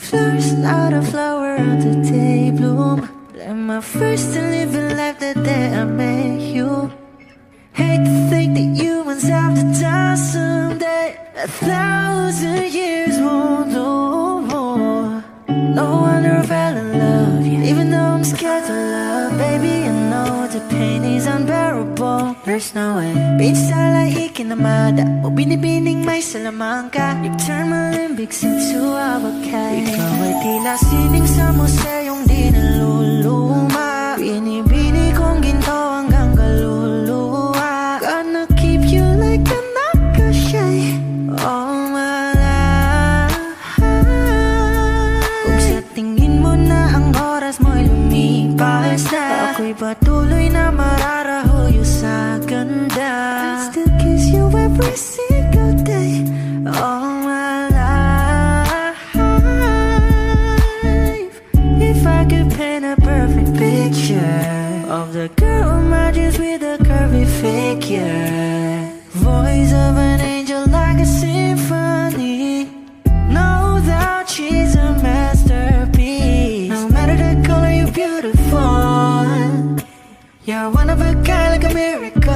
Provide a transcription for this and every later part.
Flowers, not a flower of the day bloom. Like my first to live a life the day I met you. Hate to think that humans have to die someday. 1,000 years won't do more. No wonder I fell in love, yeah. Even though I'm scared to love, baby, I know the pain is unbearable. There's no way Pinsa lahi kinamada o binibining may salamangka. You turn my limbics into abakay. Ikaw ay tila sining sa museyong di naluluma. Binibini kong ginto hanggang kaluluwa. Gonna keep you like a nakashay all my life. Kung sa tingin mo na ang oras mo'y lumipas na, ako'y patuloy na mararahuyo sa ganda. I still kiss you every single day all my life. If I could paint a perfect picture of the girl who marches with a curvy figure, voice of an angel like a symphony, no doubt she's a masterpiece. No matter the color, you're beautiful. You're one of a kind, like a miracle.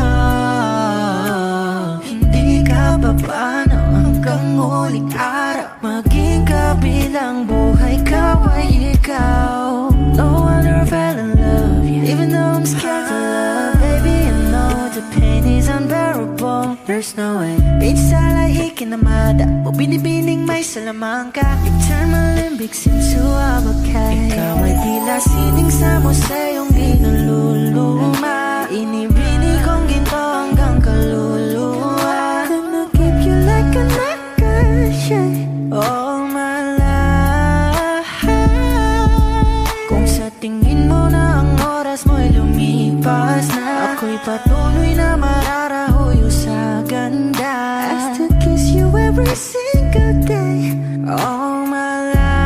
Hindi ka papaano hanggang huling araw. Maging kabilang buhay ka ay ikaw. No wonder I fell in love, yeah. Even though I'm scared to love, baby, I know the pain is unbearable. There's no way Pinsa lahi kinamada o binibining may salamangka. You turn my limbics into abakay. Ikaw ay tila sining sa museyong di naluluma. Inibini kong ginto hanggang kaluluwa. Gonna keep you like a nakashay all my life. Kung sa tingin mo na ang oras mo'y lumipas na, ako'y patuloy na mararahuyo sa ganda. I still kiss you every single day all my life.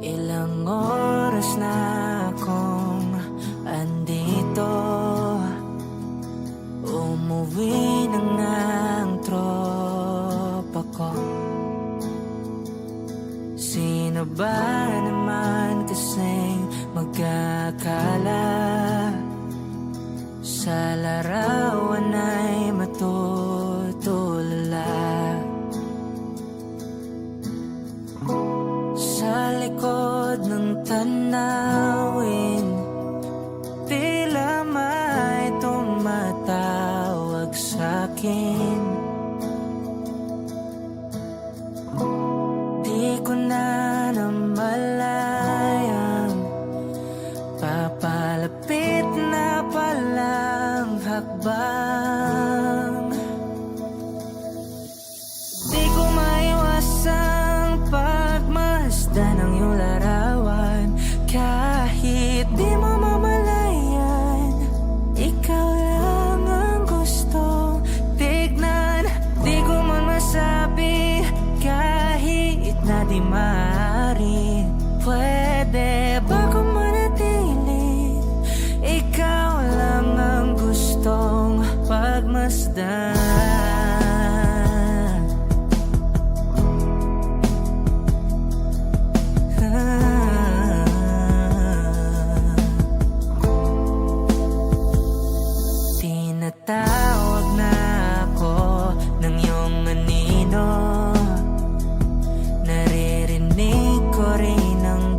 Ilang oras na akong andito, umuwi na nga ang tropa ko. Sino ba naman kasing magkakala sa larawan ay matutulala? Sa likod ng tanawin, tila may tumatawag sa'kin. Di ko na namalayang papalapit na palang hakbang. Di ko maiwasang pagmasdan ng iyong larawan. Kahit di mo mamalayan, ikaw lang ang gustong tignan. Di ko man masabi kahit na di maaari. Pwede ba kung manatili? Ikaw lang ang gustong pagmasdan. Tinatawag na ako ng iyong anino. Naririnig ko rin ang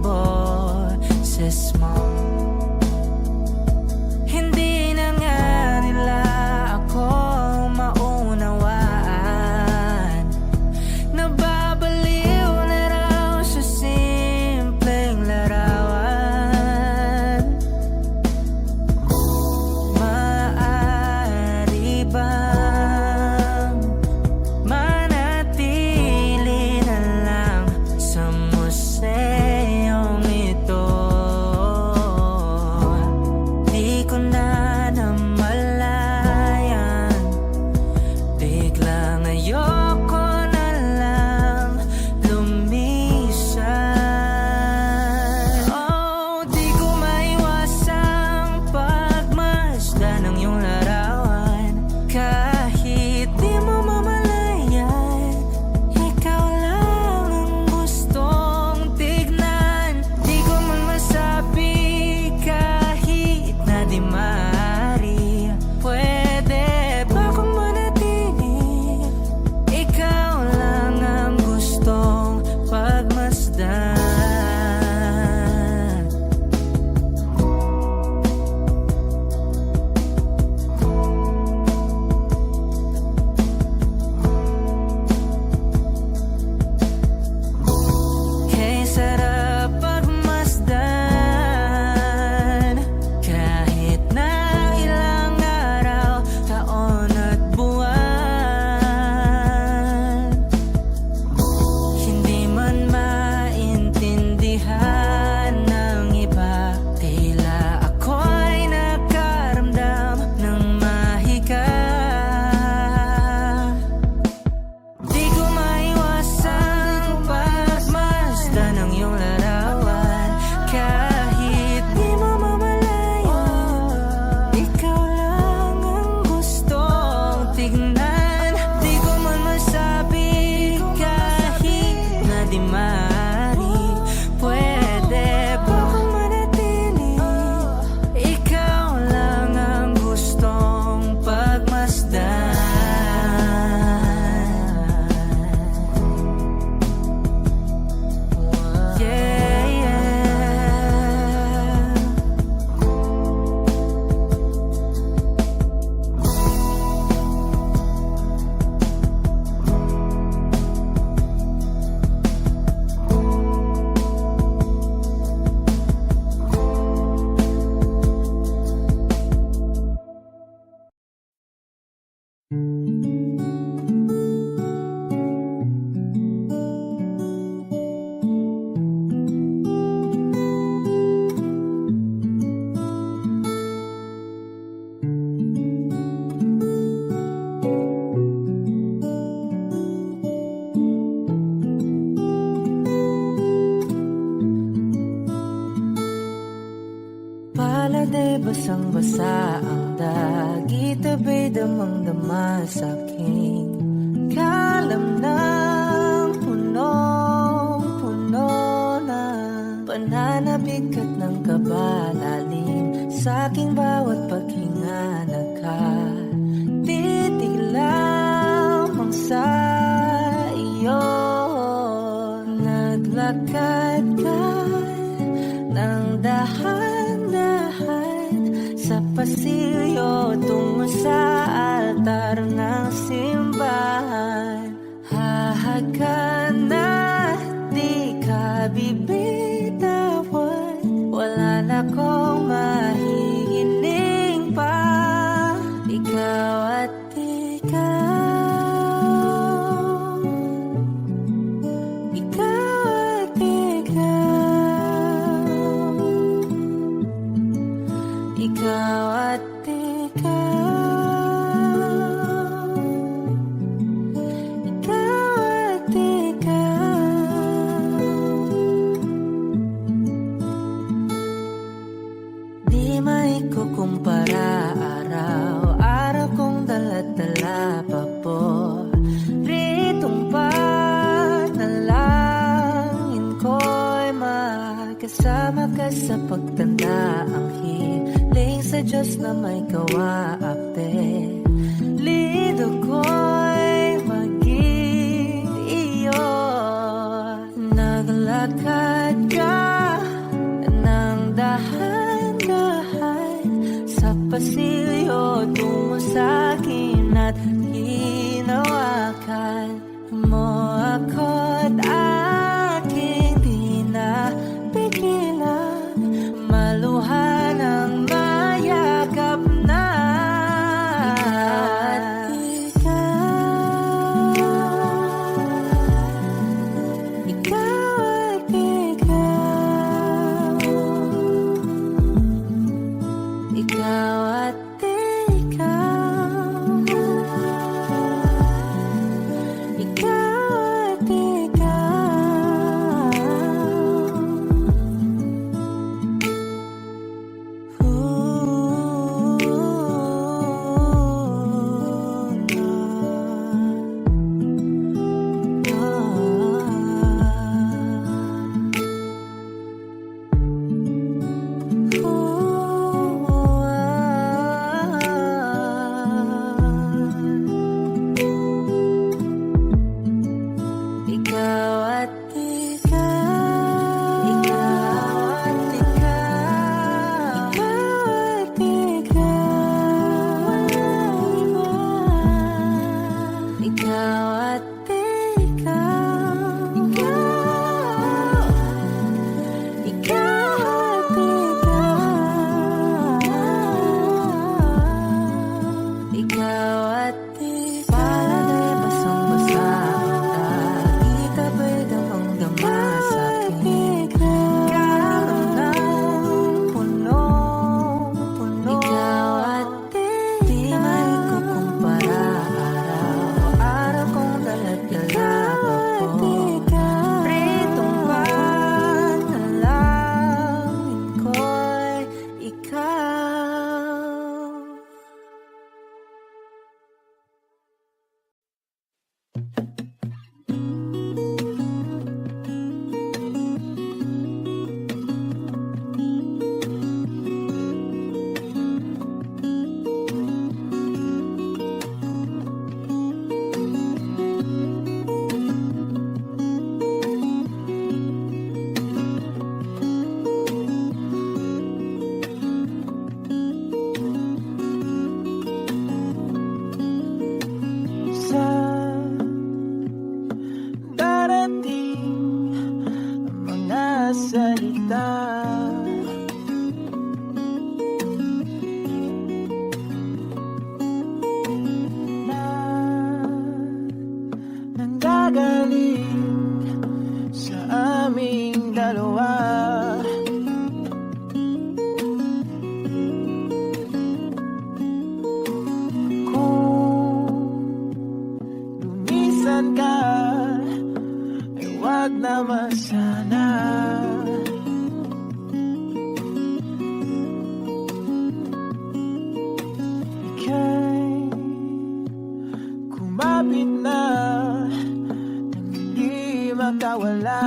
basang-basa ang dagit, abay damang-dama sa'king kalam ng punong-puno na pananabik at ng kabalalim sa'king bawat paghinga nakatitig lamang sa iyo. Naglakad ka ng dahan-dahan sa pasilyo tungo sa altar ng simbahan. Hahagan at di ka bibitawan, wala na kong mahihiling pa. Ikaw at ikaw, ikaw at ikaw, ikaw at kumpara araw-araw kong dala-dala pa po ritong panalangin ko'y magkasama ka sa pagtanda. Ang hiling sa Diyos na may kawaapte, lido ko'y maging iyo. Naglakad ka ng dahan-dahan sa pasilyo tungo sa'kin at hinawakan mo ako't aking di na pigilan, maluha ng mayakap na. makawala.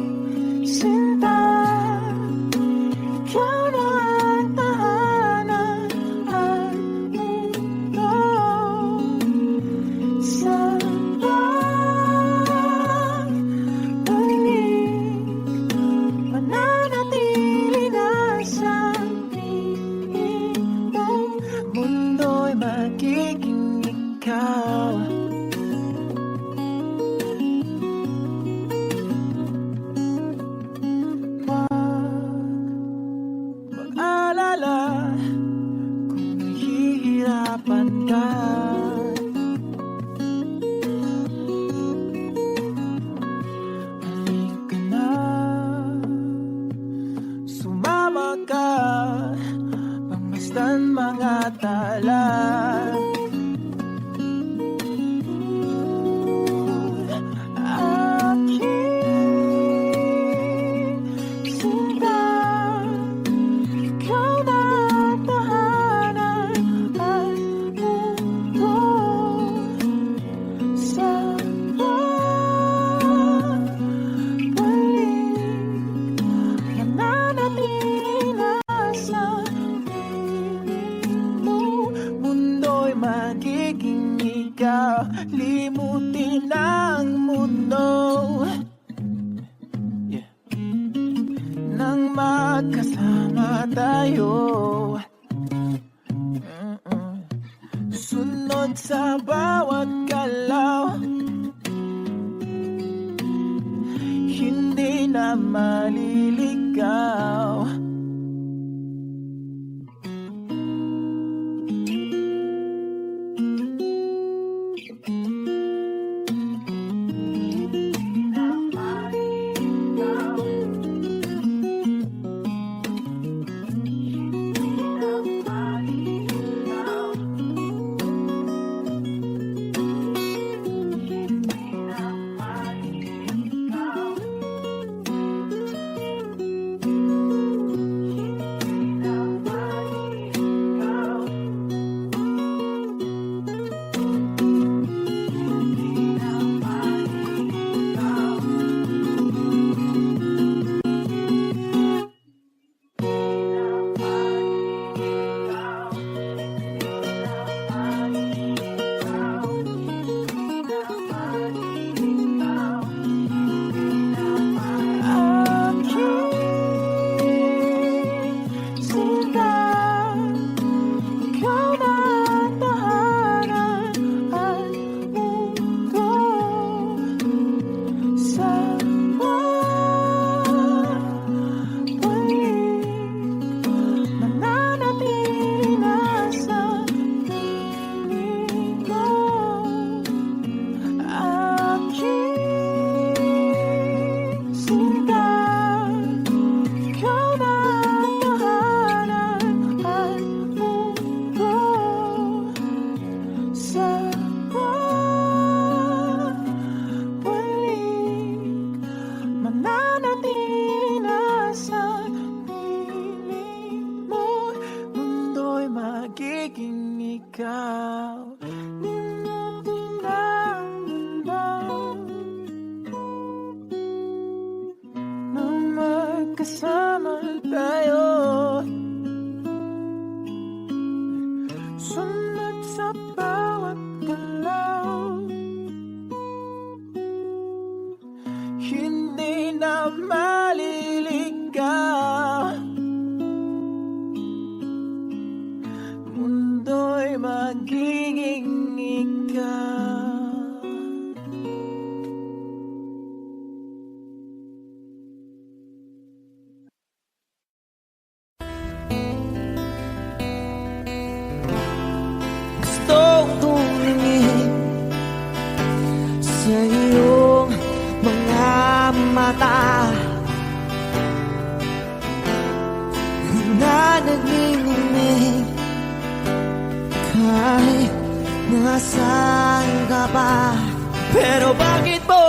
Aking sinta, ikaw na ang tahanan at mundo. Sa pagbalik, mananatili na sa piling mo. Mundo'y magiging ikaw. Mag-alala kung nahihirapan ka. Halika na, sumama ka, pagmasdan mga tala. Aking sinta, ikaw na ang tahanan at mundo. Sa pagbalik, mananatili na sa piling mo. Mundo'y magiging ikaw, limutin ang mundo. Nang magkasama tayo, sunod sa bawat galaw, hindi na maliligaw. Magiging ikaw, limutin ang mundo. Nang magkasama tayo, sunod sa bawat galaw, hindi na maliligaw. Mundo'y magiging ikaw. Gusto tumingin sa iyong mga mata na nagniningning kahit nasaan ka ba. Pero bakit mo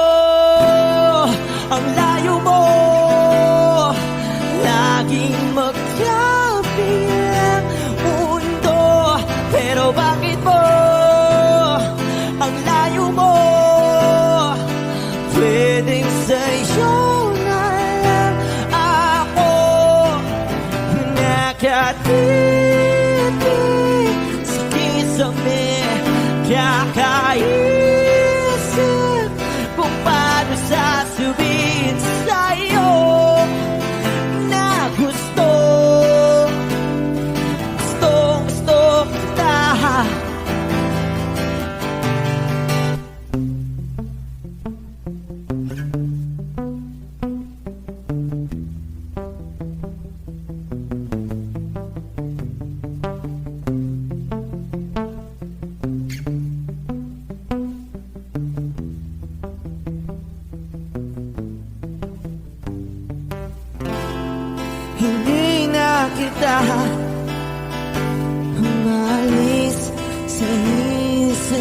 ang layo mo laging magkabilang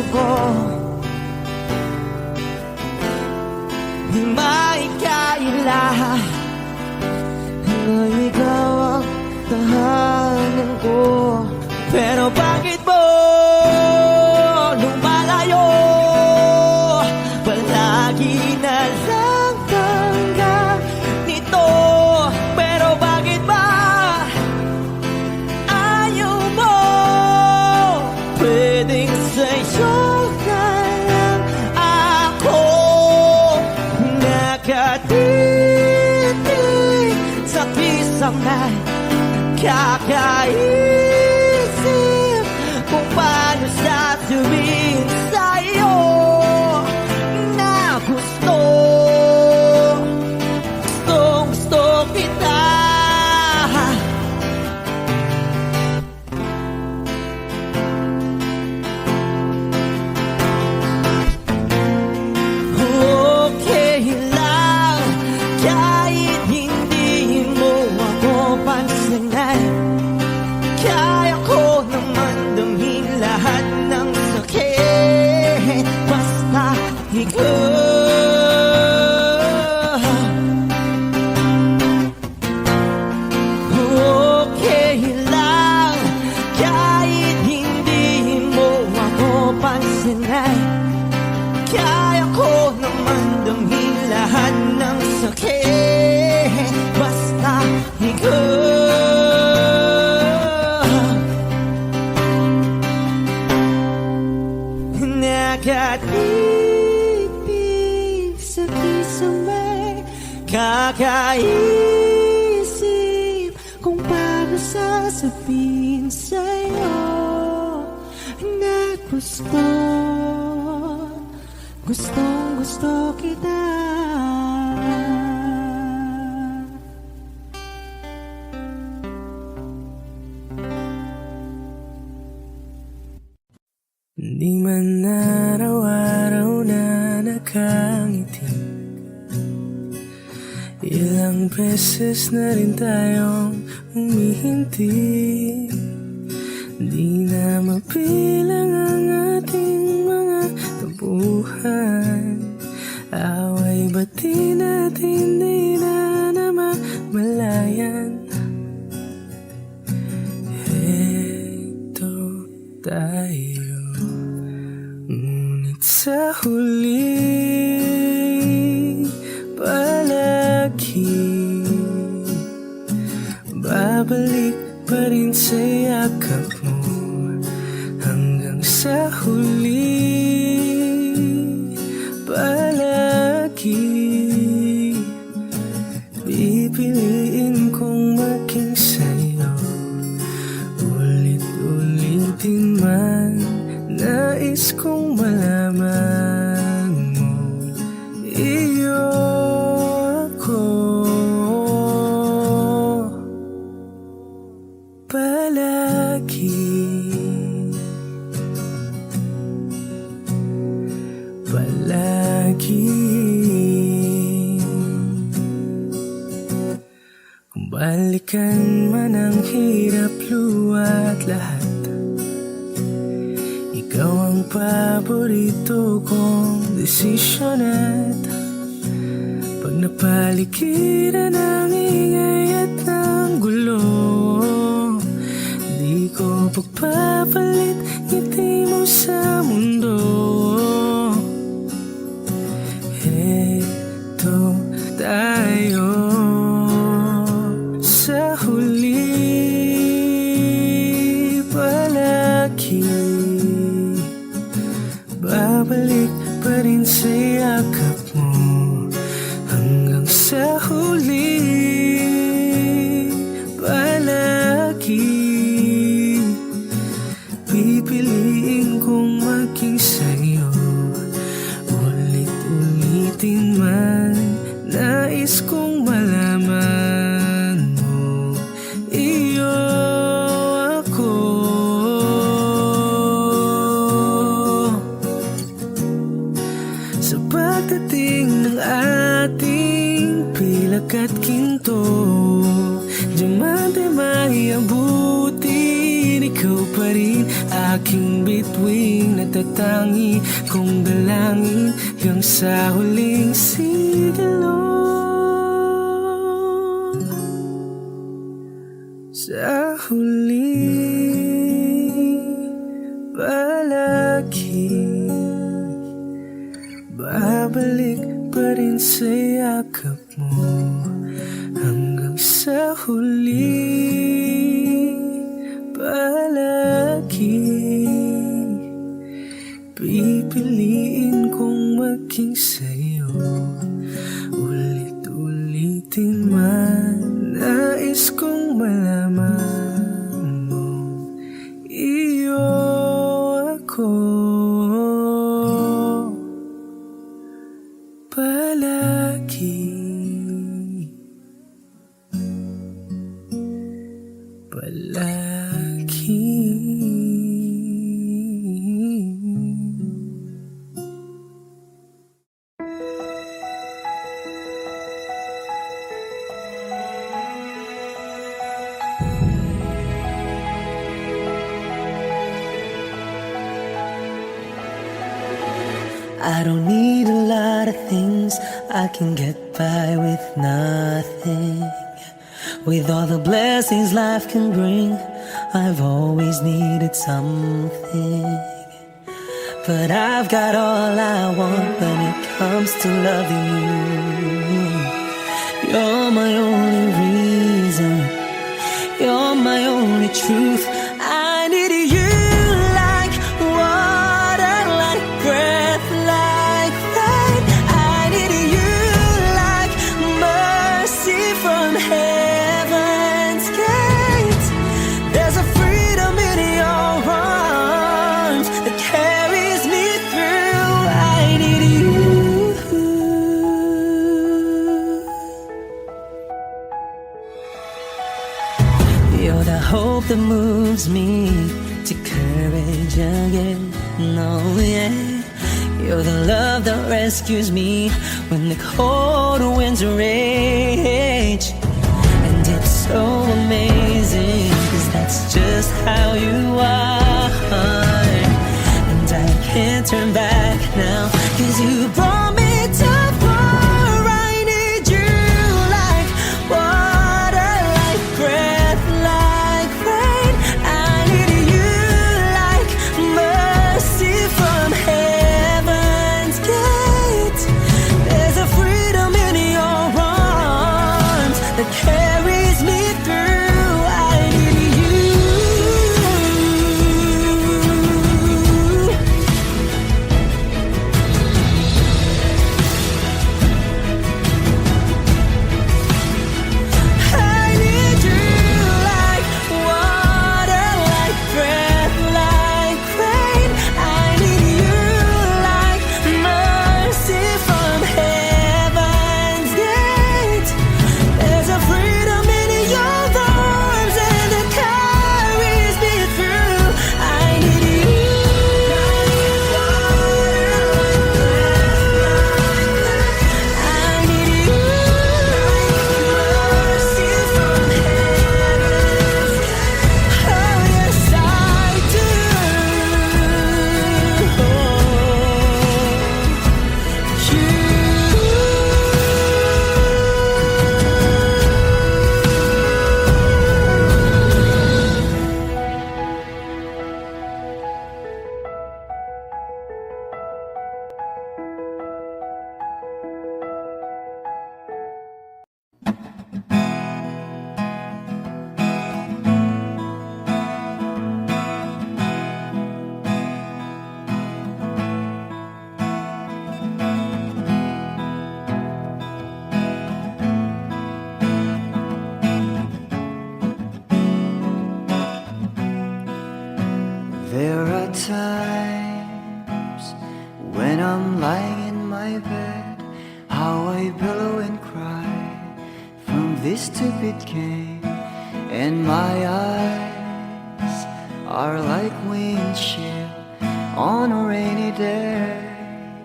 ko. Di maikaila na ikaw ang tahanan ko. Pero bakit mo lumalayo? Palagi na lang tangga nito. Pero bakit ba ayaw mo? Pwedeng sa'yo na lang ako nakatitig sa pisaman. Kakaisip kung paano sasabihin sa'yo na gusto kita. Okay lang kahit hindi mo ako pansinin. Kaya ko naman damhin lahat ng sakit basta ikaw. Okay lang kahit hindi mo ako pansinin. Kaya ko naman damhin lahat ng sakit basta ikaw. Nakatipig sa kisame, kakaisip kung paano sasabihin sa'yo na gusto kita. Di man araw-araw na nakangiti, ilang beses na rin tayong humihinti. Di na mapilang ang ating mga tabuhan. Away ba't di natin di na namamalayan? Heto tayo. Ngunit sa huli palagi babalik pa rin sa yakap mo. Hanggang sa huli palagi pipiliin kong maging sa'yo. Ulit-ulitin man nais kong malaman mo, iyo ako. Palagi kung balikan man ang hirap, luwa't lahat, ikaw ang paborito kong desisyon. At pag napaligiran ng ingay at ng gulo, di ko pagpapalit ngiti mo sa mundo. Heto tayo sa huli palagi babalik pa rin sa yakap mo. Hanggang sa huli palagi pipiliin kong maging sa'yo. Ulit-ulitin man nais kong malaman mo, iyo ako. Sa pagdating ng ating pilak at ginto, diamante may abutin, ikaw pa rin aking bituing natatangi kong dalangin hanggang sa huling sigilo. Sa huling palagi, babalik pa rin sa yakap mo hanggang sa huling palagi. Pipiliin kong maging sa'yo, ulit-ulitin man. Nais kong malaman mo, iyo ako palagi, palagi. I don't need a lot of things, I can get by with nothing. With all the blessings life can bring, I've always needed something. But I've got all I want when it comes to loving you. You're my only reason, you're my only truth. I need you like water, like breath, like rain. I need you like mercy from heaven's gate. There's a freedom in your arms that carries me through. I need you. You're the hope that moves me to courage again. No, yeah. You're the love that rescues me when the cold winds rage. And it's so amazing, 'cause that's just how you are. And I can't turn back now, 'cause you brought me too far. I need you like water, like breath, like rain. I need you like mercy from heaven's gate. There's a freedom in your arms that carries me through. I need you. I need you like water, like breath, like rain. I need you like mercy from heaven's gate. There's a freedom in your arms and it carries me through. I need you. I need you. Mercy from heaven's gate. Oh yes, I do. There are times when I'm lying in my bed, how I pillow and cry from this stupid game, and my eyes are like windshield on a rainy day,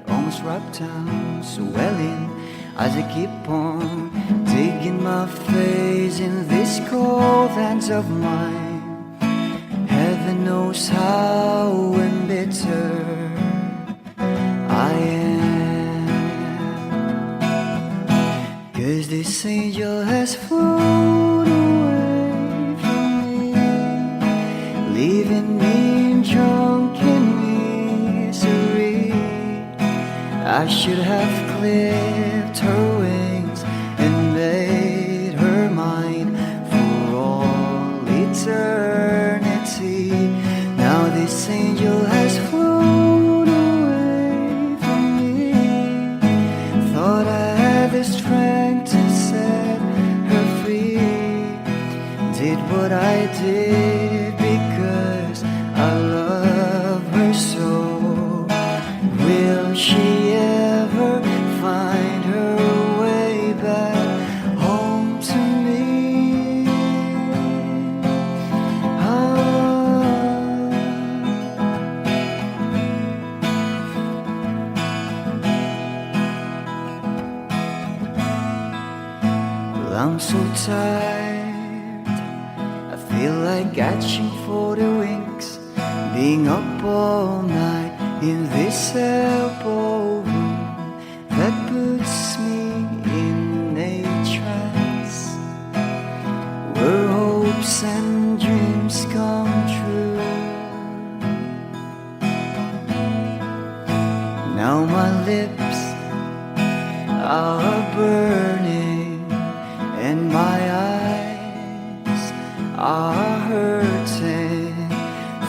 almost wrapped down, swelling as I keep on digging my face in these cold hands of mine. Heaven knows how embittered I am. 'Cause this angel has flown away from me, leaving me in drunken misery. I should have clipped her wings and made her mine for all eternity. Now this angel has flown away from me. Thought I had the strength to set her free. Did what I did because I love her so. Will she ever find her way back home to me? Well, I'm so tired, I feel like catching for the winks, being up all night in this elbow room that puts me in a trance, where hopes and dreams come true. Now my lips are burning and my eyes are hurting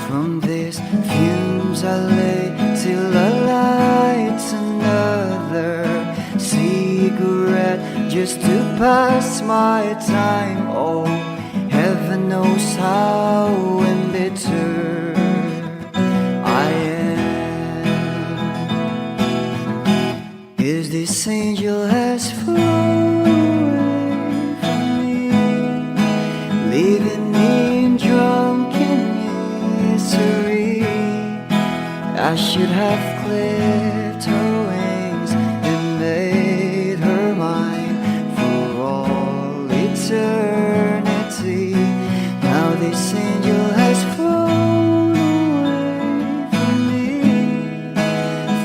from these fumes I lay till I light another cigarette just to pass my time. Oh, heaven knows how embittered I am. 'Cause this angel has flown away from me, leaving me in drunken misery. I should have clipped her wings and made her mine for all eternity. Now this angel has flown away from me.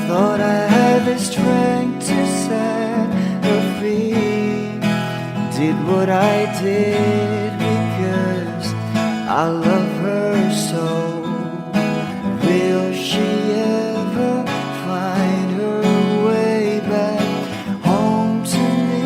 Thought I had the strength to set her free. Did what I did because I love her so. Will she ever find her way back home to me?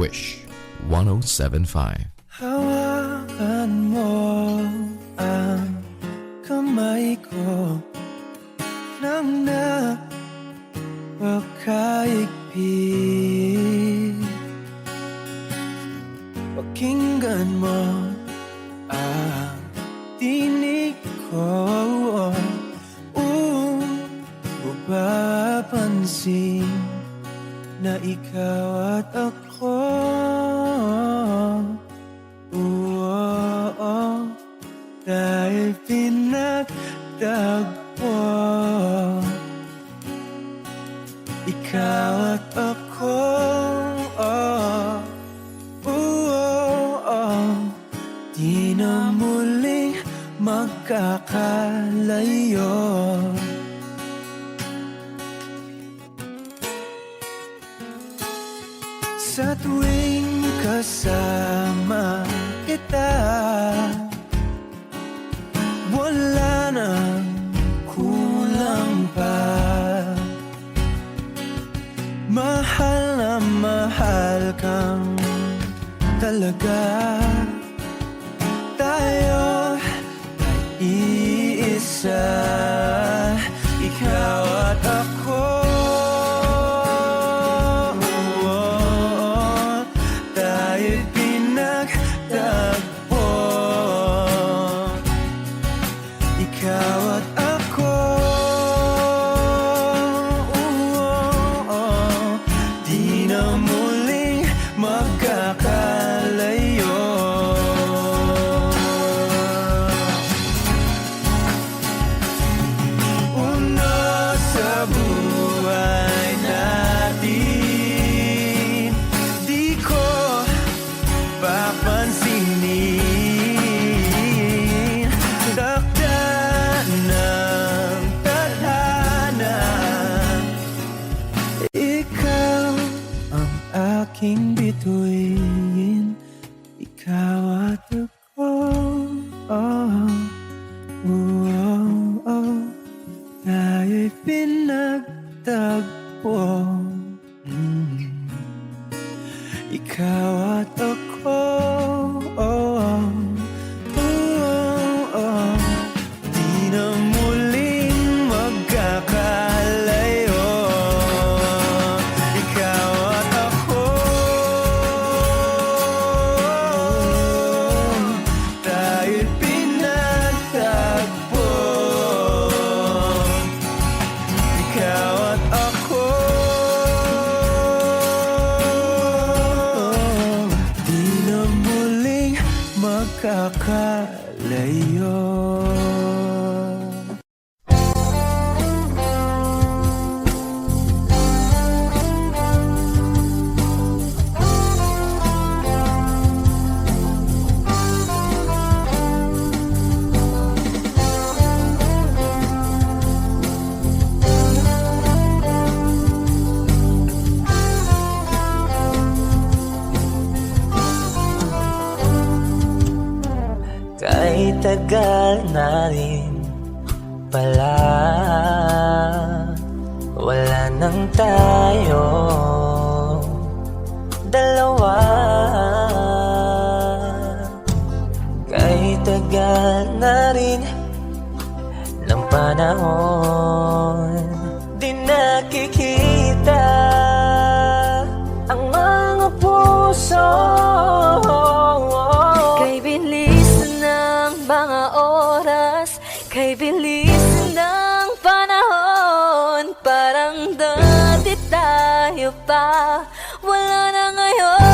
Wish 1075. Hawakan mo ang kamay ko nang napakaigpit. Pakinggan mo ang tinig ko, mapapansin na ikaw at ako. Dahil pinagtagpo, ikaw at ako. Di na muling magkakalayo. Sa tuwing kasama kita, wala nang kulang pa. Mahal na mahal kang talaga. Tayo ay iisa, ikaw at ako. Tayo'y pinagtagpo. ikaw at ako. Di na muling magkakalayo. Una sa buhay natin, di ko papansinin. Takda ng tadhana, ikaw ang aking bituin, ikaw at ako. Tayo'y pinagtagpo. Ikaw at ako. Di na muling magkakalayo. Ikaw at ako. Tayo'y pinagtagpo. Ikaw at ako. Di na muling magkakalayo. Kahit tagal na rin pala, wala nang tayo dalawa. Kahit tagal na rin ng panahon, di nakikita ang mga puso. Kay bilis ng mga oras, kay bilis ng panahon, parang dati tayo pa, wala na ngayon.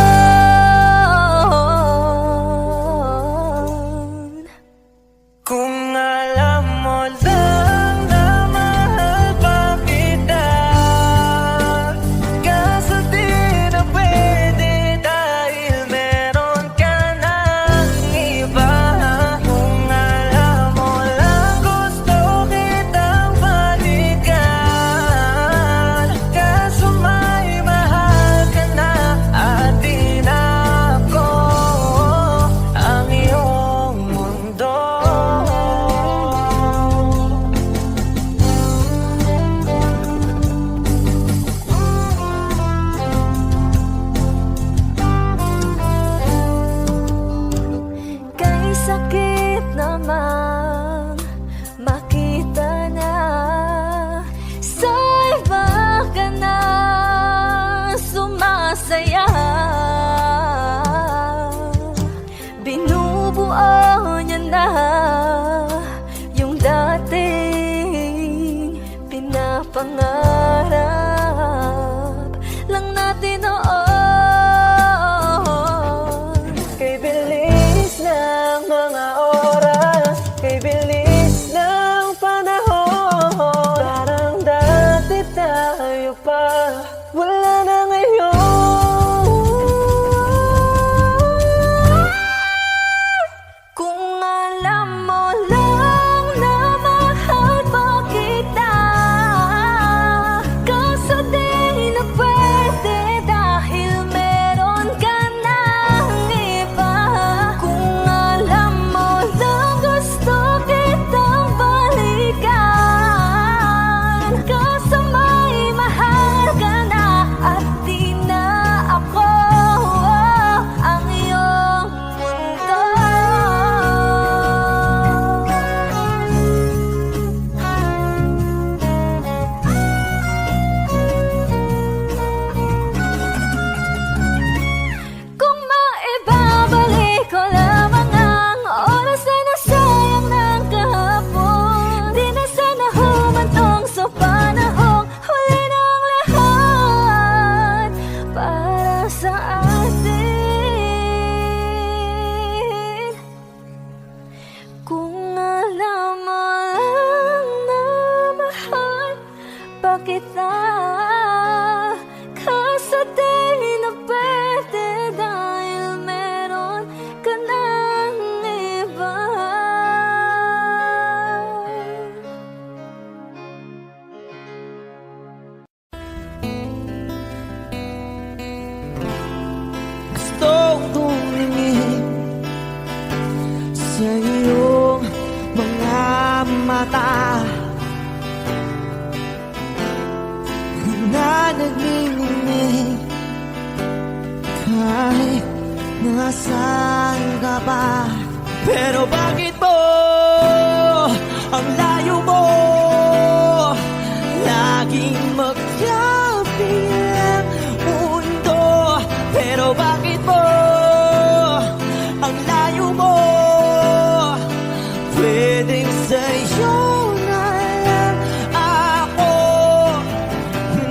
Kung alam mo lang na mahal pa kita, kaso di na pwede dahil meron ka ng iba. Kung alam mo lang gusto kitang balikan, kaso may mahal ka na at di na ako ang iyong mundo. Kay sakit namang makita na sa iba ka na sumasaya. Binubuo niya na yung dating pinapangarap lang natin noon. Kay bilis ng mga oras, kay bilis ng panahon, parang dati tayo pa, wala na ngayon. Kung alam mo lang na mahal pa kita, kita. Kaso di na pwede dahil meron ka ng iba. Gustong tumingin sa iyong mga mata na nagniningning kahit nasaan ka ba. Pero bakit mo ang layo mo laging magkabilang mundo? Pero bakit mo ang layo mo pwedeng sa'yo na lang ako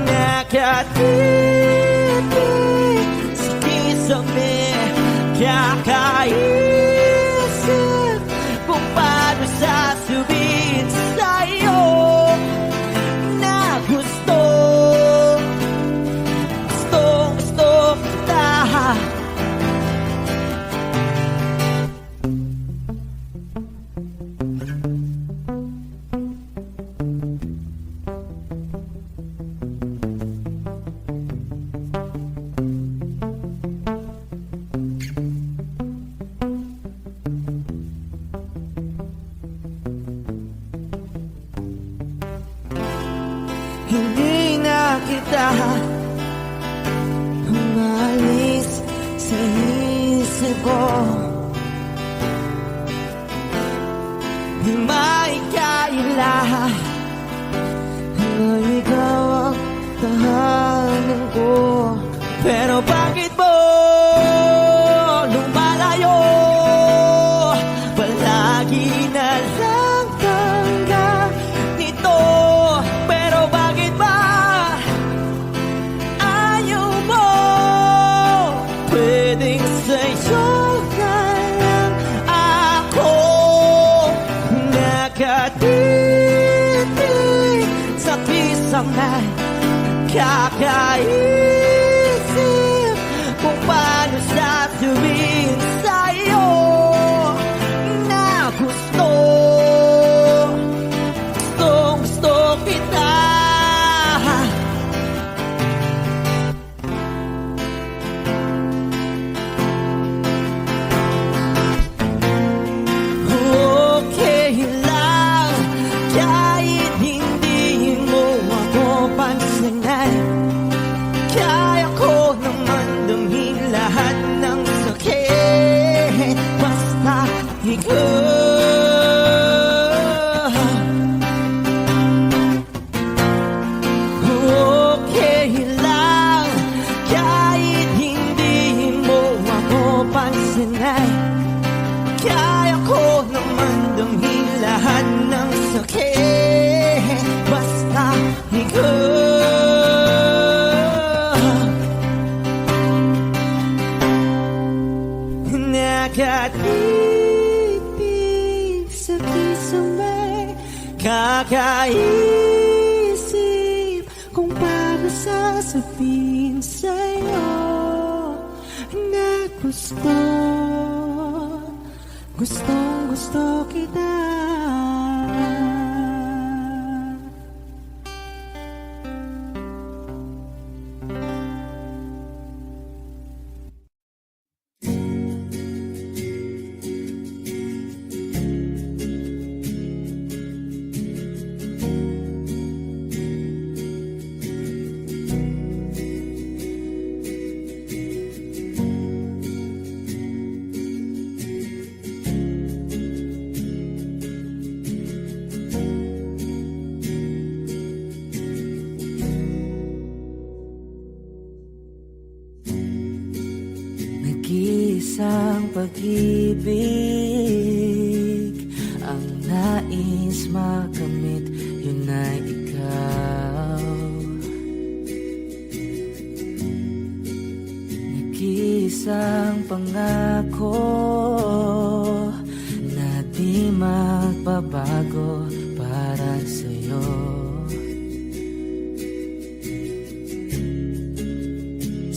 nakatipid sa kisame, kakaisip kung paano sasabihin sa'yo na gustong kita. Hindi na kita umalis sa isip ko. Di maikaila na ikaw ang tahanan ko. Pero bakit mo lumalayo? Palagi na lang tangga nito. Pero bakit ba ayaw mo? Pwedeng sa'yo na lang ako nakatitig sa kisame, kakaisip kung paano sasabihin sa'yo na gustong kita. Okay lang kahit hindi mo ako pansinin. Kaya ko naman damhin lahat ng sakit basta ikaw. Okay lang kahit hindi mo ako pansinin. Kaya ko naman damhin lahat ng sakit basta ikaw. Nakatipid sa kisame, kakaisip kung paano sasabihin sa'yo na gustong kita. Nag-iisang pag-ibig ang nais makamit, yun ay ikaw. Nag-iisang pangako na di magbabago para sa'yo.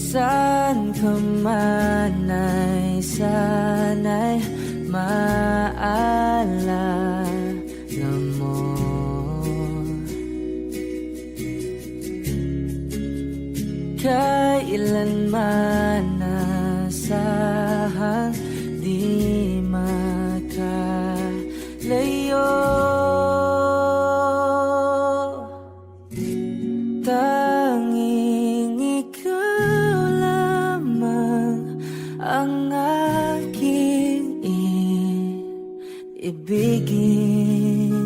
Saan ka man ay sana'y maalala mo. Kailanman nasahang di makalayo. Tanging ikaw lamang ang aking ibigin.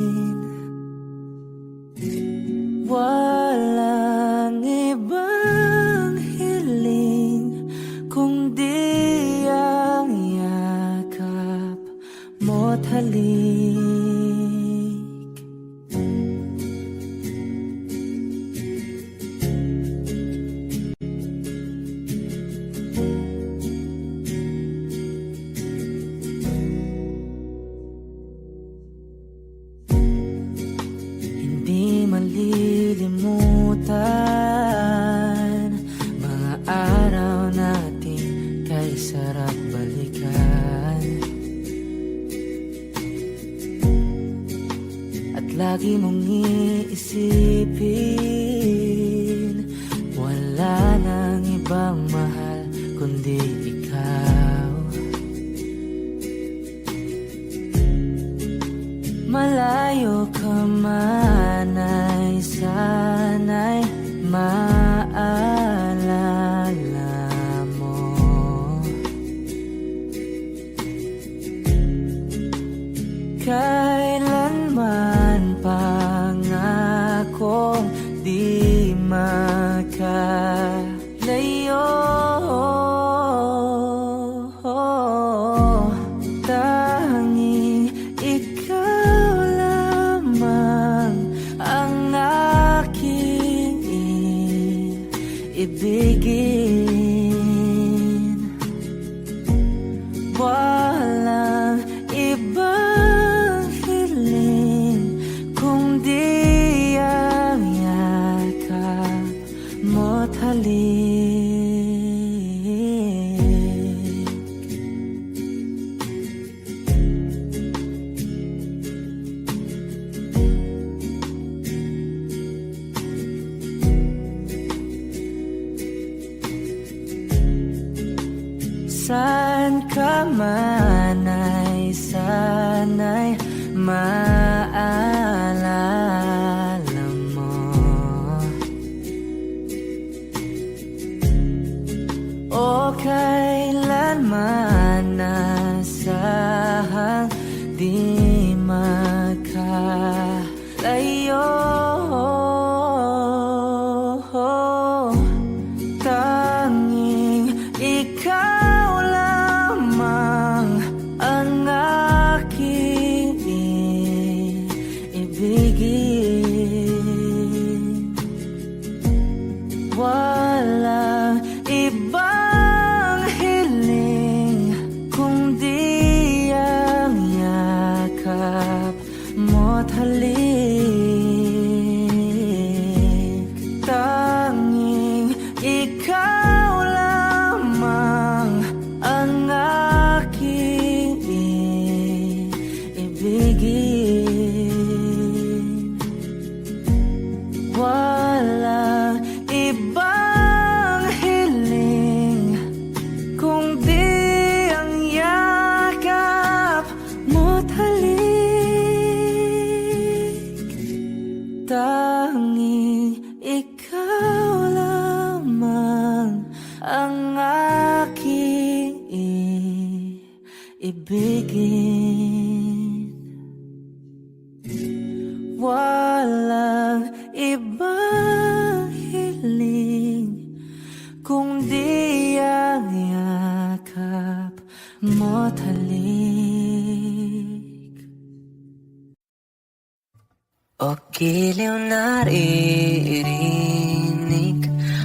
Walang ibang hiling kundi ang yakap mo't halik. Hindi malilimutan mga araw natin kay sarap balikan. At lagi mong iisipin, wala nang ibang mahal kundi ikaw. Malayo ka man ay sana'y maalala mo. Kailanman pangakong di makalayo. Tanging ikaw lamang ang aking ibigin. Walang ibang hiling kundi ang yakap mo't halik. Saan ka man ay sana'y maalala mo. O kailanman nasahang di makalayo. Tanging ikaw lamang ang aking ibigin. Walang ibang hiling kundi ang yakap mo't halik. Tanging ikaw lamang ang aking ibigin. Walang ibang hiling kundi ang yakap mo't halik. Tanging ikaw lamang ang aking ibigin. Walang ibang hiling kundi ang yakap mo't halik. O giliw naririnig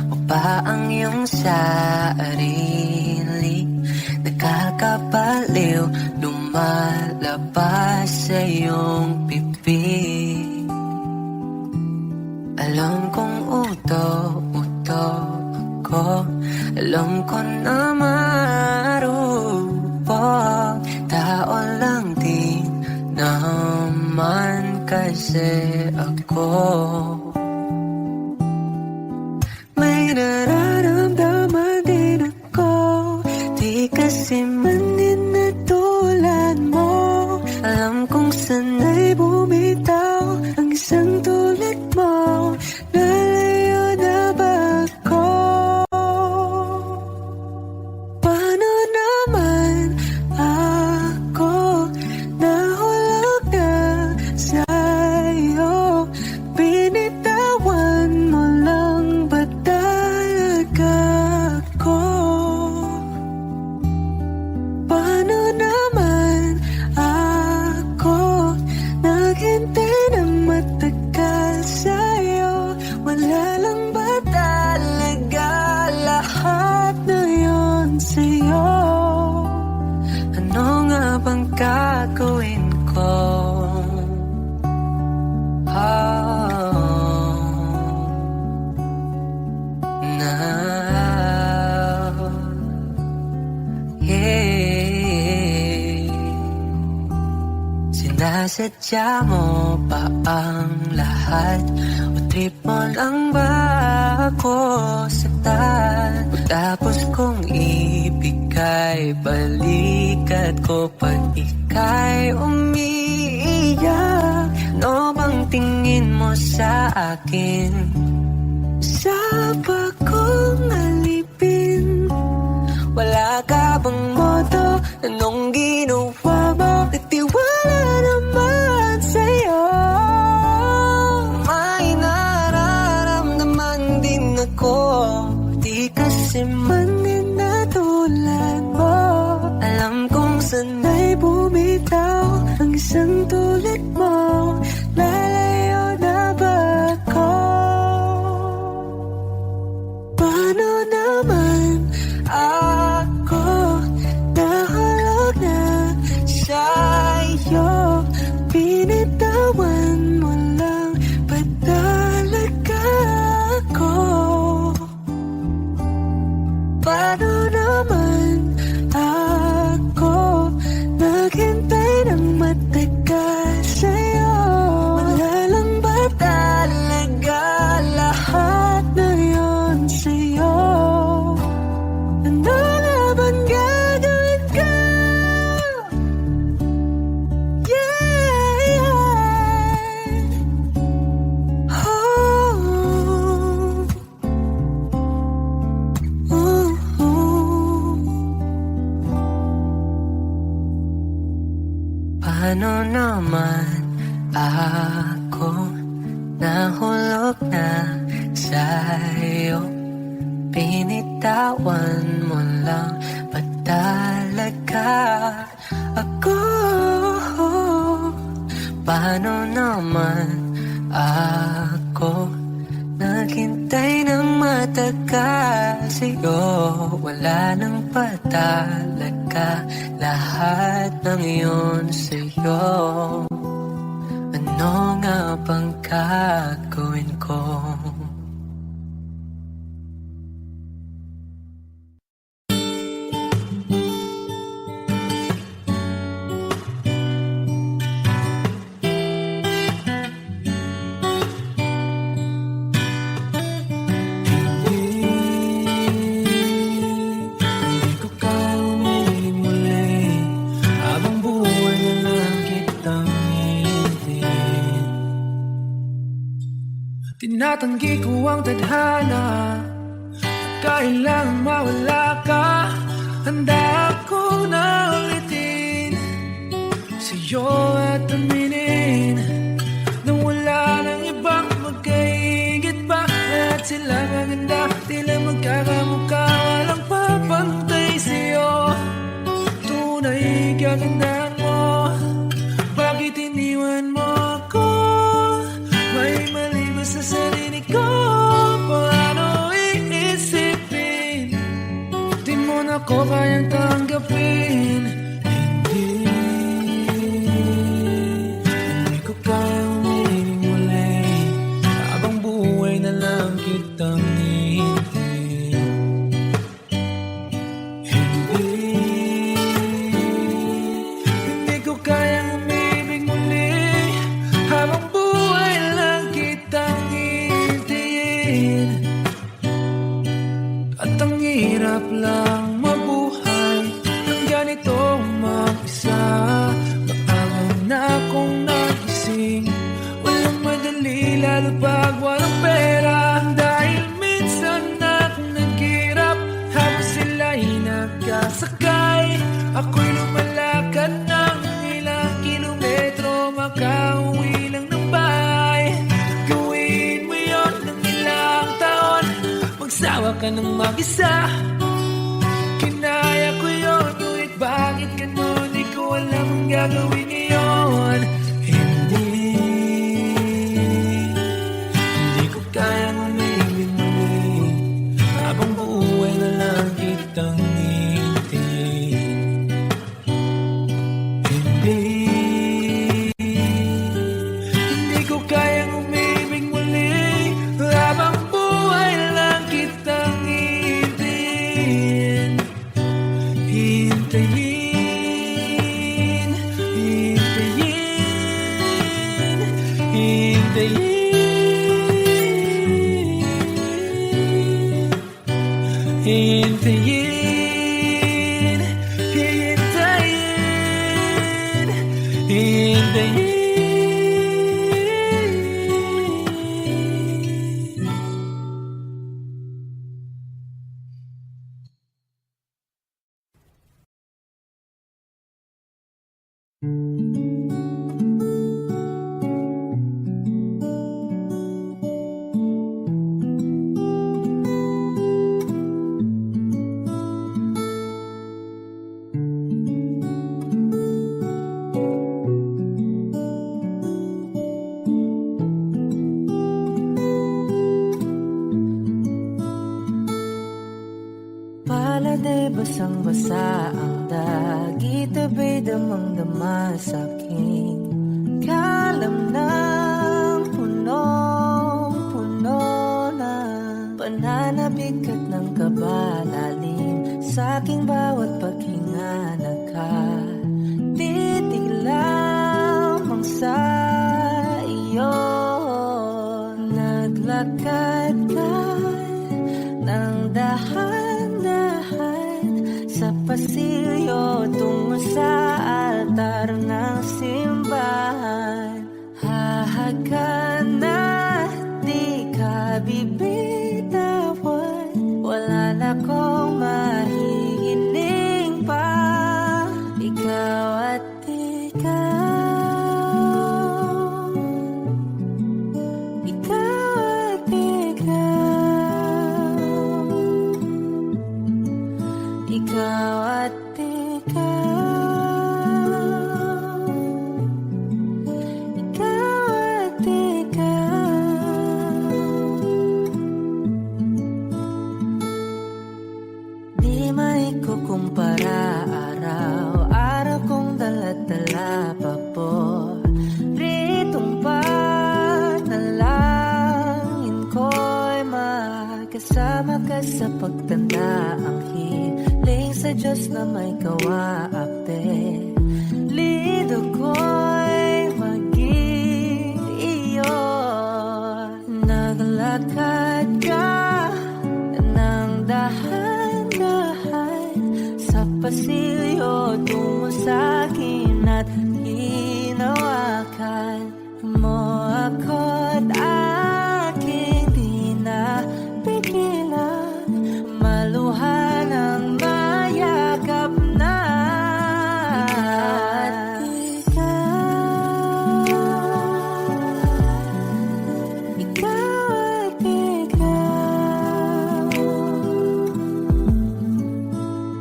mo ba ang iyong sarili? Nakakabaliw, lumalabas sa iyong bibig. Alam kong uto ako, Alam ko na marupok, tao lang din naman kasi ako. May nararamdaman din ako, di kasi manin na tulad mo. Alam kong sana'y bumitaw ang isang tulad mo. Lalayo na ba ako? Paano naman ako nahulog na sa'yo? Binitawan mo lang ba talaga ako? Paano naman ako naghintay ng matagal sa'yo? Wala lang ba talaga lahat na yun sa'yo? Ano nga bang gagawin ko? Now, yeah. Sinasadya mo ba ang lahat? O trip mo lang ba ako saktan? Tapos kong ibigay balikat ko pag ika'y umiiyak. Ano bang tingin mo sa akin? Sa bagong alipin, wala ka bang moto? Anong ginawa mo? Nagtiwala naman sa'yo. May nararamdaman din ako, di kasi manin na tulad mo. Alam kong sana'y bumitaw ang isang tulad mo. Lalayo na ba ako? Paano naman ako nahulog na sa'yo? Binitawan mo lang ba talaga ako? Paano naman ako naghintay ng matagal sa'yo? Wala lang ba talaga lahat na yun sa'yo? Ano nga bang gagawin ko? Yeah, yeah. Oh, oh, oh. Paano naman ako nahulog na sa'yo? Binitawan mo lang ba talaga ako? Paano naman ako naghintay ng matagal sa'yo? Wala nang pa talaga lahat ng iyon sa'yo. Ano nga bang gagawin ko? Hindi ko kaunin muli, habang buhay na lang kitang itin. Tinatanggi ko ang tadhana, kailangang mawala ka. Handa ako na ulitin sa'yo at aminin na wala nang ibang magkaigit pa. Lahat sila maganda, tila magkakamukha, walang papantay sa'yo. Tunay kagandahan mo, bakit iniwan mo ako? May mali ba sa sarili ko? Paano iisipin? Di mo na ko kayang tanggapin. Hindi lang mabuhay ng ganito mag-isa. Maaga na akong nagising, walang madali lalo pag walang pera. Dahil minsan akong naghirap habang sila'y nagkasakay. Ako'y lumalakad ng ilang kilometro, makauwi lang ng bahay. Gawin mo yon ng ilang taon, magsawa ka ng mag-isa. Kinaya ko yun, ngunit bakit ganun? Di ko alam ang gagawin ngayon. Hindi ko kayang umibig muli, habang buhay na lang kitang hintayin. Hindi ko kayang umibig muli, habang buhay na lang kitang hintayin. Hintayin, hintayin, hintayin, hintayin, hintayin, hintayin. Pala'y basang-basa ang dagit, abay damang-dama sa aking kalam ng punong-puno na pananabik at ng kabalalim sa aking bawat paghinga. Nakatitig lamang sa iyo, naglakad ka ng dahan-dahan sa pasilyo tungo sa altar ng simbahan. Hahagan at di ka bibitawan, wala na kong mahihiling pa. Ikaw at ikaw, ikaw at ikaw, ikaw at ikaw, ikaw at ikaw. Di maikukumpara, araw-araw kong dala-dala pa po ritong panalangin ko'y magkasama ka sa pagtanda. Ang hiling sa Diyos na may kawaape, lido ko'y maging iyo. Naglakad ka ng dahan-dahan sa pasilyo tungo sa akin at hinawakan mo ako't aking di napigilan, maluhan ang mayakap na. Ikaw at ikaw,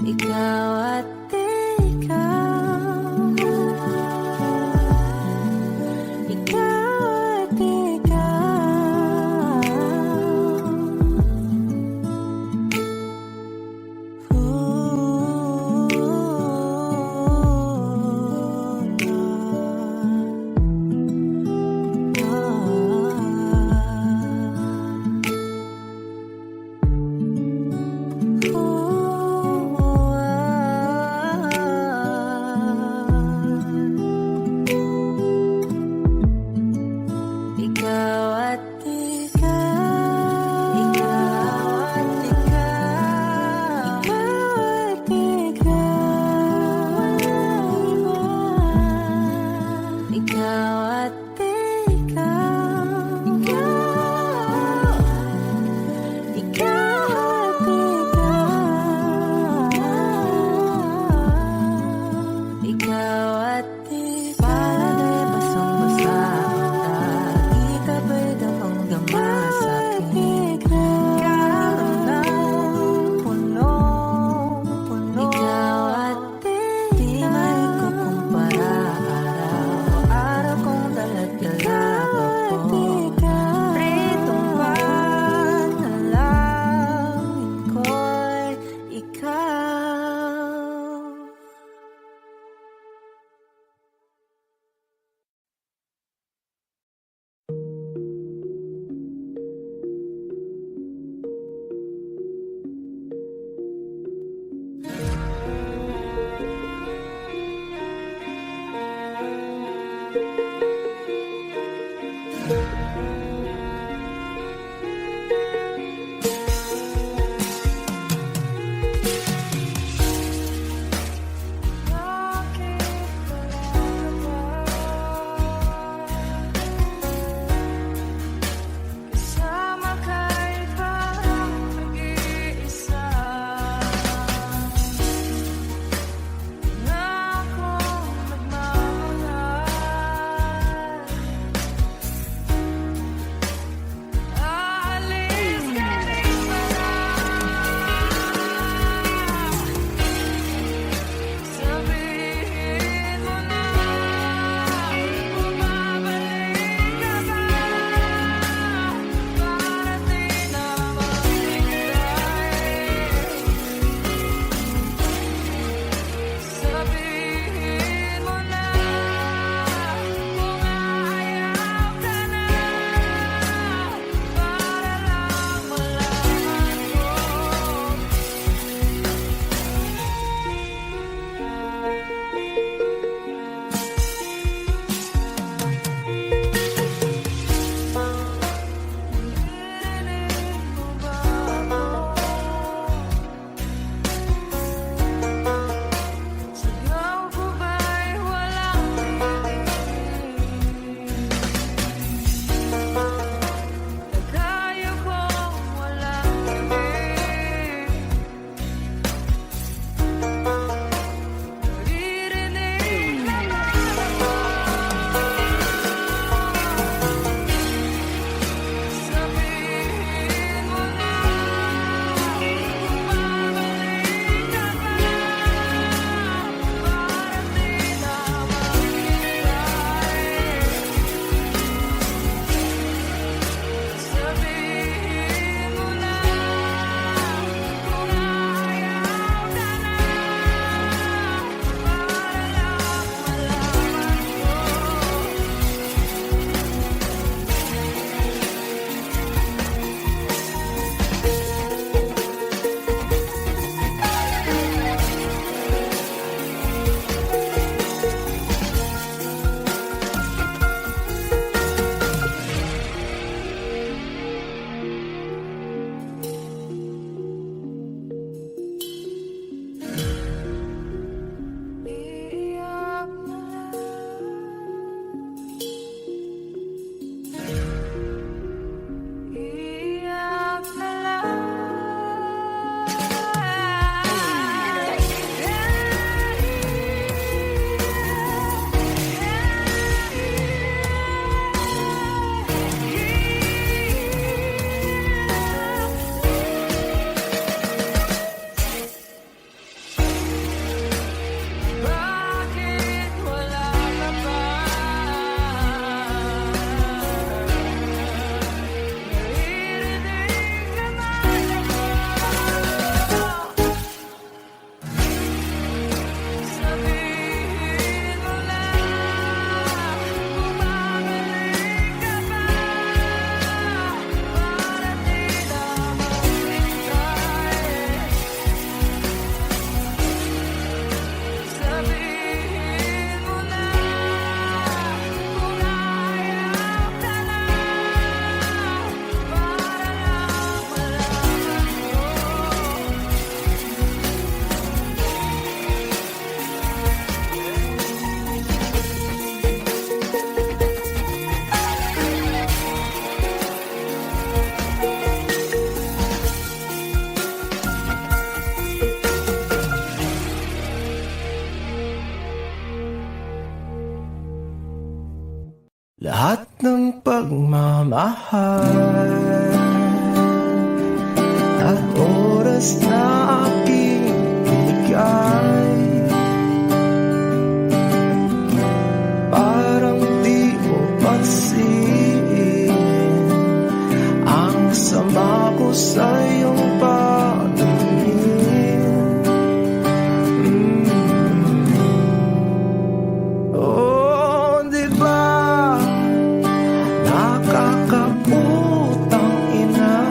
ikaw at ikaw, pagmamahal at oras na aking binigay. Parang di mo pansin ang sama ko sa iyong paningin. Oh, di ba nakakaputang ina,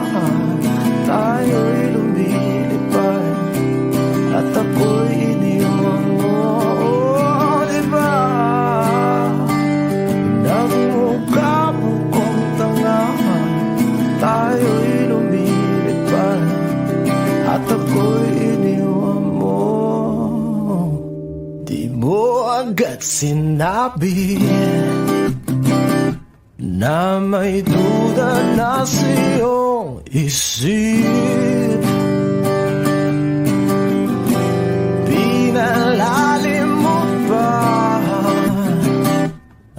tayo'y lumilipad at ako'y iniwan mo. Oh, di ba nagmukha mo kong tanga, tayo'y lumilipad at ako'y iniwan mo. Di mo agad sinabi na may duda na sa iyong isip. Pinalalim mo pa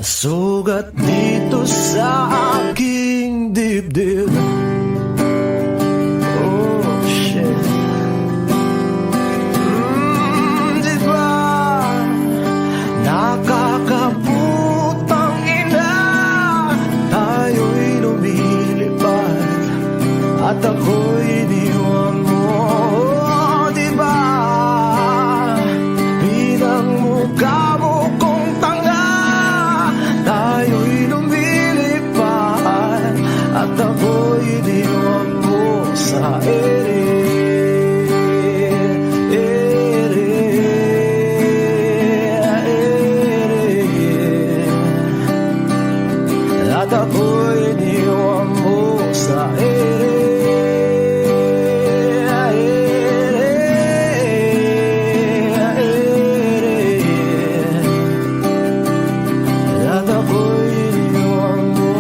sugat dito sa aking dibdib. Oh, shit. Di ba nakakaputang ina, tayo'y lumilipad at ako'y iniwan mo. Oh, di ba pinagmukha mo kong tanga, tayo'y lumilipad at ako'y iniwan mo sa ere. At ako'y iniwan mo sa ere. At ako'y iniwan mo.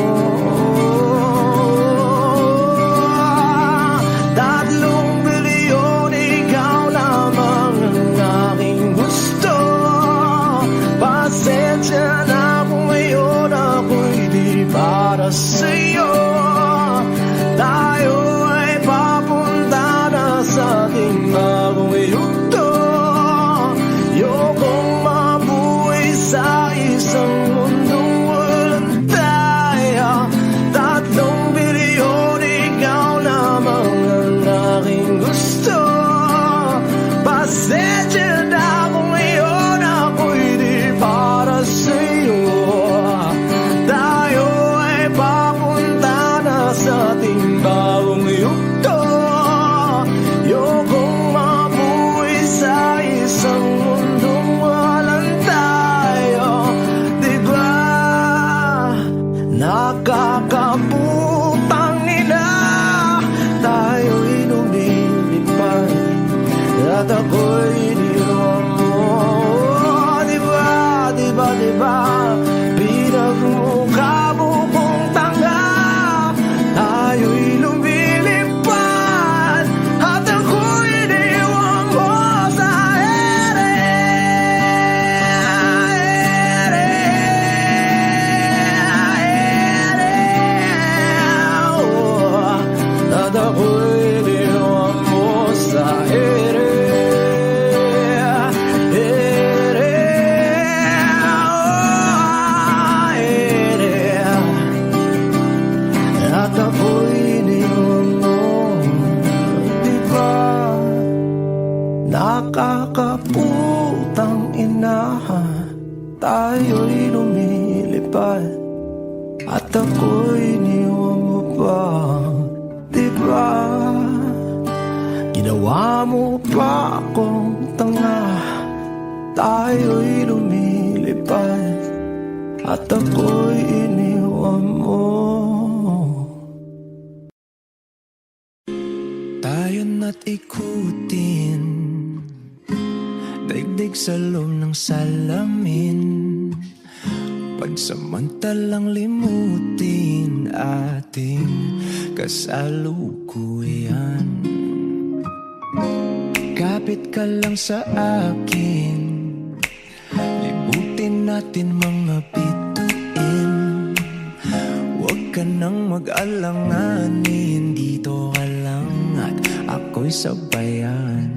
3 bilyon, ikaw lamang ang aking gusto. Pasensya na kung ngayon ako'y di para sa'yo. Tayo ay papunta na sa ating bagong yugto. Ayokong mabuhay sa isang mundong walang tayo. 3 bilyon, ikaw lamang ang aking gusto. Pasensya na kung ngayon ako'y di para sa'yo. Tayo ay papunta na sa ating bagong yugto. Ayokong mabuhay sa isang mundong walang tayo. Diba nakakaputang ina, tayo'y lumilipad at ako'y iniwan mo. Diba, diba, diba pinagmukha mo kong tanga, tayo'y lumilipad at ako'y iniwan mo sa ere. Oh, at ako'y iniwan mo sa ere. At ako'y iniwan mo. Diba nakakaputang ina, tayo'y lumilipad at ako'y iniwan mo pa. Diba ginawa mo pa akong tanga, tayo'y lumilipad at ako'y iniwan mo. Tayo na't ikutin, daigdig sa loob ng salamin, pagsamantalang limutin ating kasalukuyan. Kapit ka lang sa akin, libutin natin mga bituin. Huwag ka nang mag-alanganin, dito ka lang at ako'y sabayan.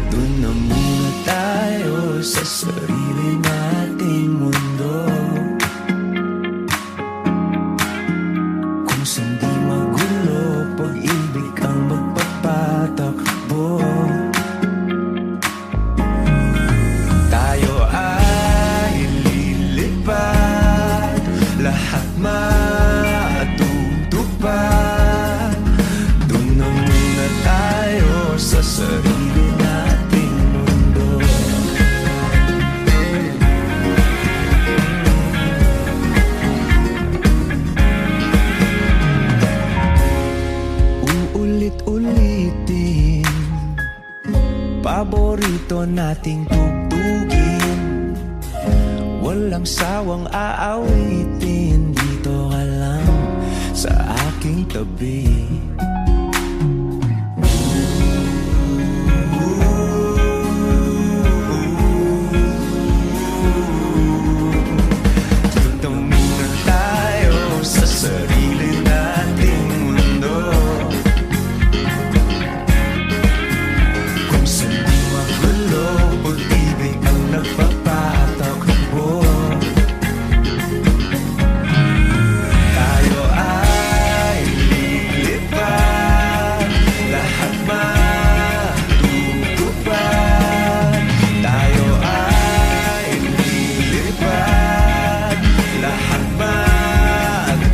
Doon na muna tayo sa sarili nating mundo, kung saan di magulo, pag-ibig ang magpapatakbo. Tayo ay lilipad, lahat matutupad. Doon na muna tayo sa sarili nating mundo. Uulit-ulitin, paborito nating tugtugin, walang sawang aawitin, dito ka lang sa aking tabi. Dito muna tayo sa sarili nating mundo, kung saan di magulo, pag-ibig ang nagpapatakbo. Tayo ay lilipad, lahat matutupad. Tayo ay lilipad, lahat matutupad.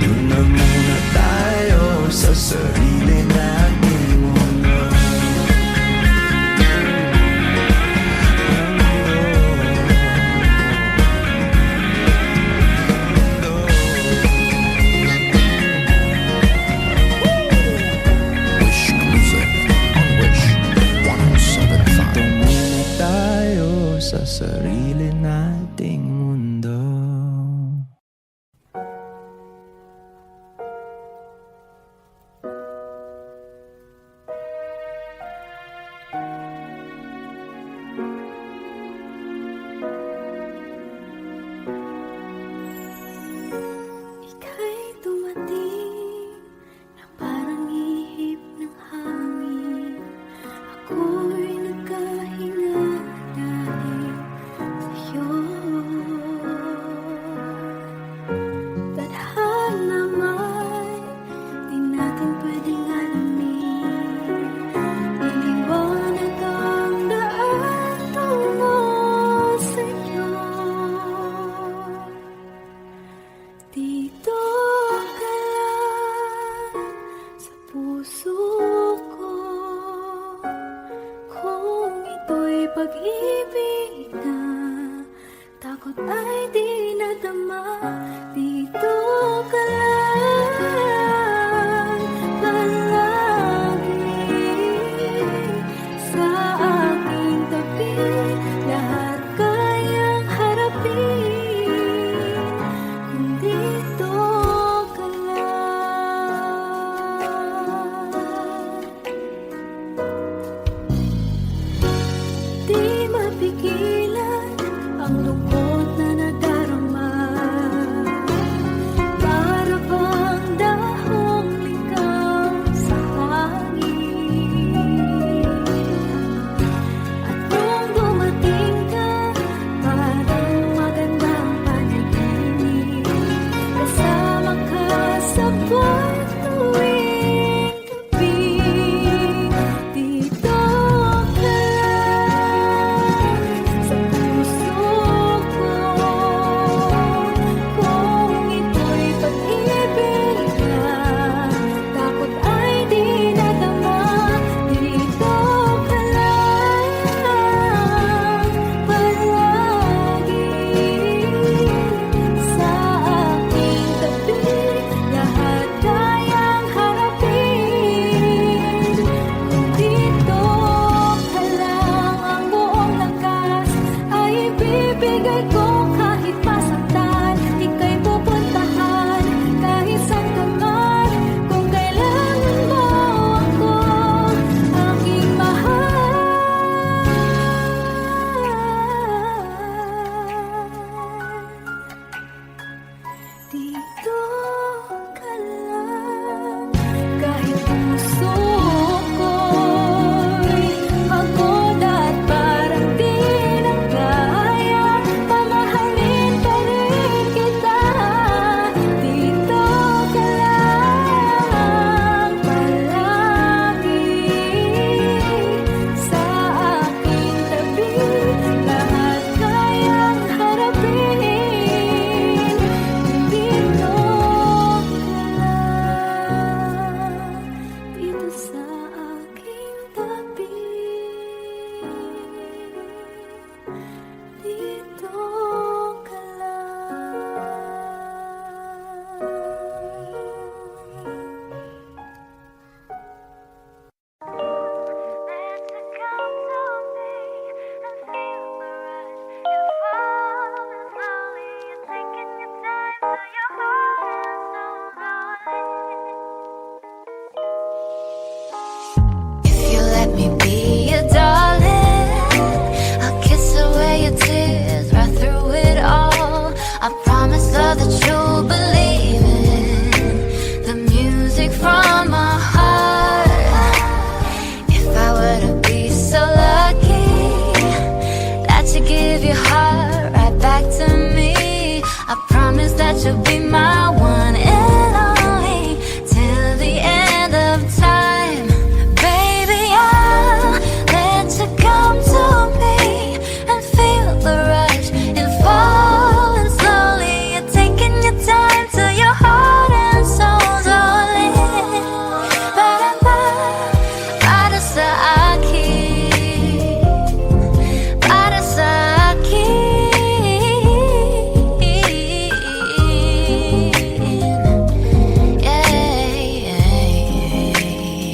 Doon na muna tayo sa sarili nating mundo. Wish Music on Wish 107.5. Dito muna tayo sa sarili nating mundo. Ika'y dumating na parang ihip ng hangin. Ako'y nagkahinga dahil sa'yo. Tadhana may di natin pwedeng alamin. Iliwanag ang daan tungo sa'yo. Dito ka lang sa puso ko, kung ito'y pag-ibig na takot ay di nadama. Dito ka lang palagi sa aking tabi, lahat kayang harapin kung dito ka lang. Di mapigilan ang lungkot na nadadala want you be my one and only till the end of time. Baby, I'll let you come to me and feel the rush and falling slowly. You're taking your time till your heart and soul's all in. Para sa akin, para sa akin.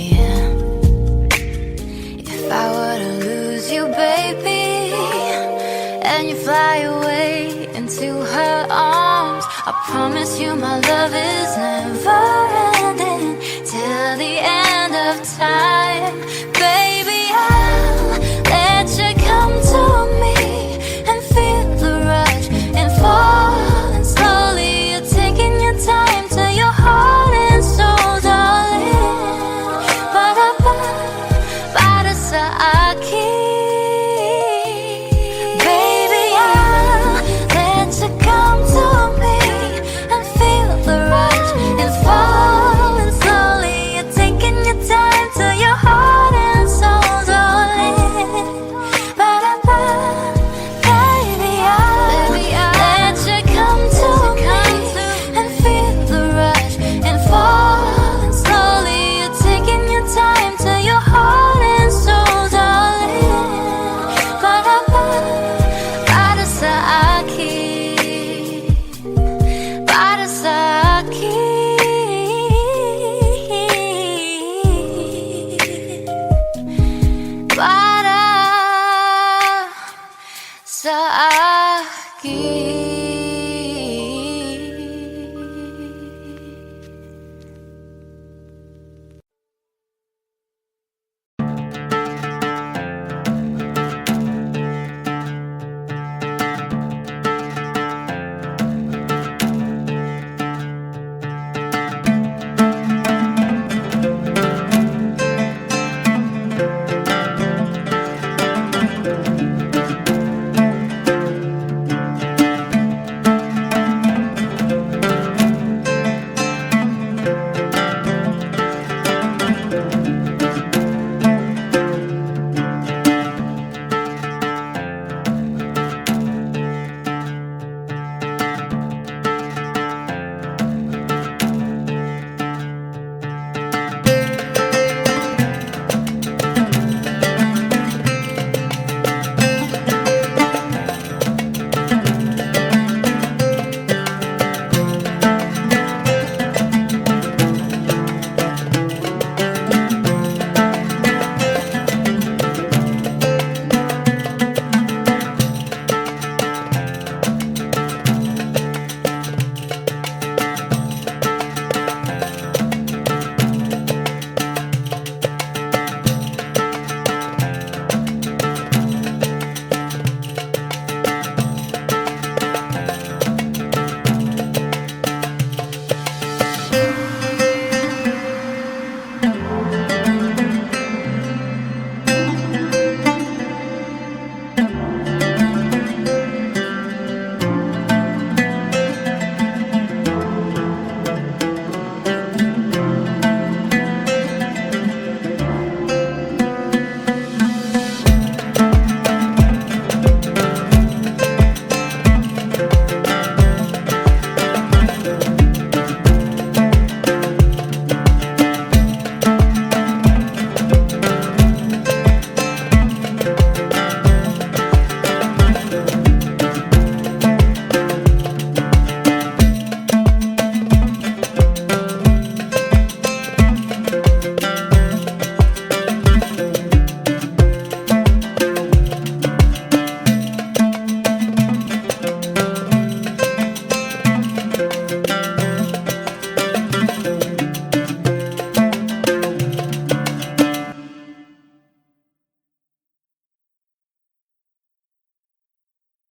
Yeah. If I were to lose you, baby, and you fly away into her arms, I promise you my love is never